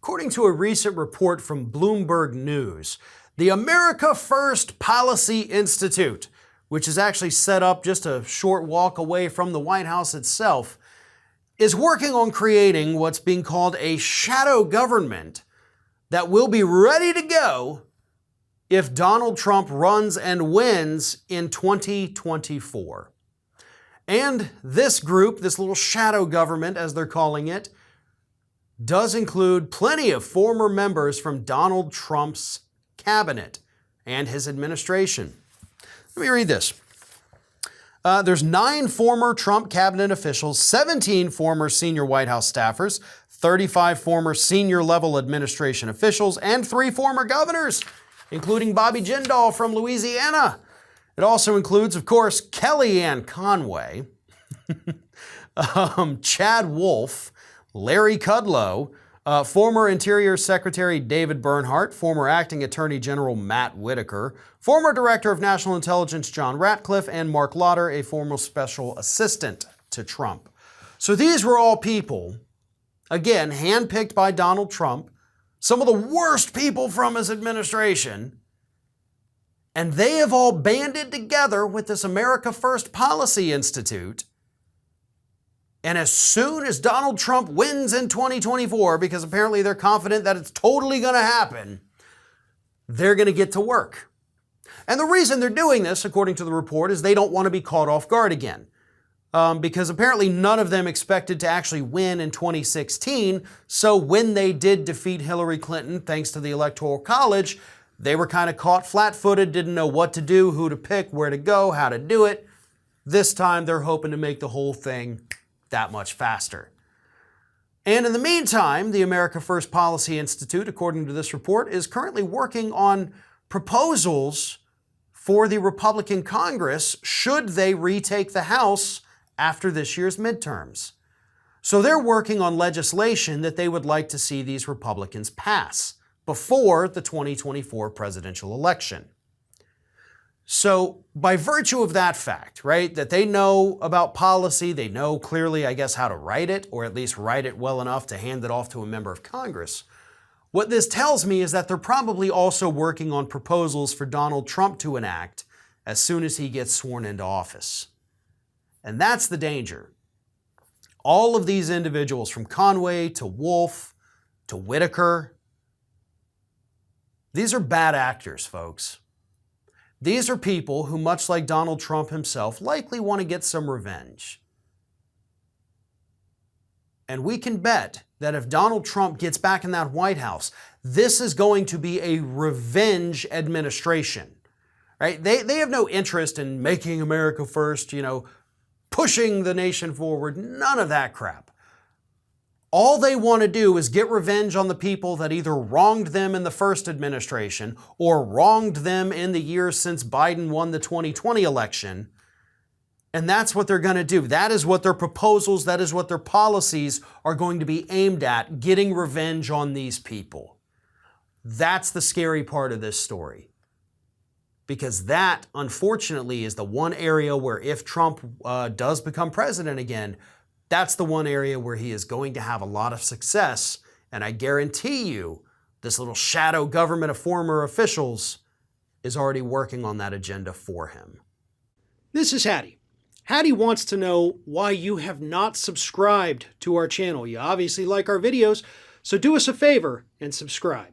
According to a recent report from Bloomberg News, the America First Policy Institute, which is actually set up just a short walk away from the White House itself, is working on creating what's being called a shadow government that will be ready to go if Donald Trump runs and wins in 2024. And this group, this little shadow government, as they're calling it, does include plenty of former members from Donald Trump's cabinet and his administration. Let me read this. There's 9 former Trump cabinet officials, 17 former senior White House staffers, 35 former senior level administration officials, and 3 former governors, including Bobby Jindal from Louisiana. It also includes, of course, Kellyanne Conway, Chad Wolf, Larry Kudlow, former Interior Secretary David Bernhardt, former Acting Attorney General Matt Whitaker, former Director of National Intelligence John Ratcliffe, and Mark Lauder, a former special assistant to Trump. So these were all people, again, handpicked by Donald Trump, some of the worst people from his administration, and they have all banded together with this America First Policy Institute. And as soon as Donald Trump wins in 2024, because apparently they're confident that it's totally going to happen, they're going to get to work. And the reason they're doing this, according to the report, is they don't want to be caught off guard again. Because apparently none of them expected to actually win in 2016. So when they did defeat Hillary Clinton, thanks to the Electoral College, they were kind of caught flat-footed, didn't know what to do, who to pick, where to go, how to do it. This time they're hoping to make the whole thing that much faster. And in the meantime, the America First Policy Institute, according to this report, is currently working on proposals for the Republican Congress should they retake the House after this year's midterms. So they're working on legislation that they would like to see these Republicans pass before the 2024 presidential election. So by virtue of that fact, right, that they know about policy, they know clearly, I guess, how to write it, or at least write it well enough to hand it off to a member of Congress, what this tells me is that they're probably also working on proposals for Donald Trump to enact as soon as he gets sworn into office. And that's the danger. All of these individuals, from Conway to Wolf to Whitaker, these are bad actors, folks. These are people who, much like Donald Trump himself, likely want to get some revenge. And we can bet that if Donald Trump gets back in that White House, this is going to be a revenge administration, right? They have no interest in making America first, pushing the nation forward, none of that crap. All they want to do is get revenge on the people that either wronged them in the first administration or wronged them in the years since Biden won the 2020 election. And that's what they're going to do. That is what their proposals, that is what their policies are going to be aimed at, getting revenge on these people. That's the scary part of this story. Because that, unfortunately, is the one area where if Trump does become president again, that's the one area where he is going to have a lot of success. And I guarantee you, this little shadow government of former officials is already working on that agenda for him. This is Hattie. Hattie wants to know why you have not subscribed to our channel. You obviously like our videos, so do us a favor and subscribe.